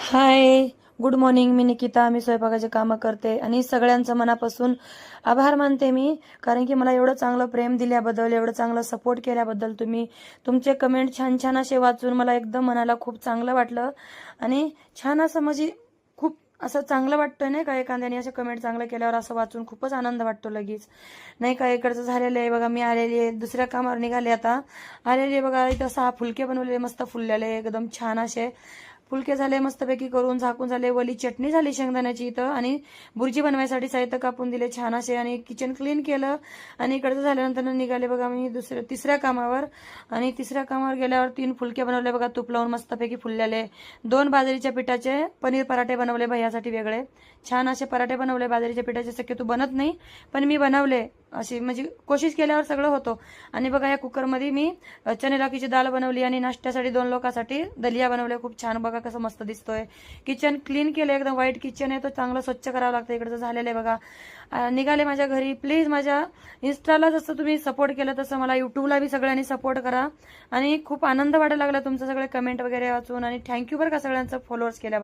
हाय, good morning. मी निकिता. मी स्वयंपाकाचे कामं करते आणि सगळ्यांचं मनापासून आभार मानते मी, कारण की मला एवढं चांगलं प्रेम दिल्याबद्दल, एवढं चांगलं सपोर्ट केल्याबद्दल. तुमचे कमेंट छान छान असे वाचून मला एकदम मनाला खूप चांगलं वाटलं आणि छान असं म्हणजे खूप असं चांगलं वाटतं नाही का, एखाद्याने असं कमेंट चांगलं केल्यावर असं वाचून खूपच आनंद वाटतो लगेच नाही का. इकडचं झालेलं आहे बघा, मी आलेली आहे, दुसऱ्या कामावर निघाले आता. आलेली आहे बघा, इथं 6 फुलके बनवलेले मस्त फुललेले एकदम छान असे फुलके झाले, मस्तपैकी करून झाकून झाले. वली चटणी झाली शेंगदाण्याची इथं आणि बुर्जी बनवायसाठी साहित्य कापून दिले छान असे आणि किचन क्लीन केलं. आणि इकडचं झाल्यानंतर निघाले बघा मी तिसऱ्या कामावर. आणि तिसऱ्या कामावर गेल्यावर 3 फुलके बनवले बघा, तूप लावून मस्तपैकी फुललेले. 2 बाजरीच्या पिठाचे पनीर पराठे बनवले भैयासाठी वेगळे. छान असे पराठे बनवले बाजरीच्या पिठाचे, शक्यतो बनत नाही पण मी बनवले अशी म्हणजे कोशिश केल्यावर सगळं होतं. आणि बघा या कुकरमध्ये मी चणे राखीची डाळ बनवली आणि नाश्त्यासाठी 2 लोकांसाठी दलिया बनवले. खूप छान बघा कसं मस्त दिसतोय. किचन क्लीन केलं, एकदम व्हाईट किचन आहे, तो चांगलं स्वच्छ करावं लागतं. इकडचं झालेलं आहे बघा. निघाले माझ्या घरी. प्लीज माझ्या इन्स्टाला जसं तुम्ही सपोर्ट केलं तसं मला युट्यूबला बी सगळ्यांनी सपोर्ट करा. आणि खूप आनंद वाटायला लागला तुमचं सगळे कमेंट वगैरे वाचून. आणि थँक्यू बरं का सगळ्यांचं फॉलोअर्स केल्या.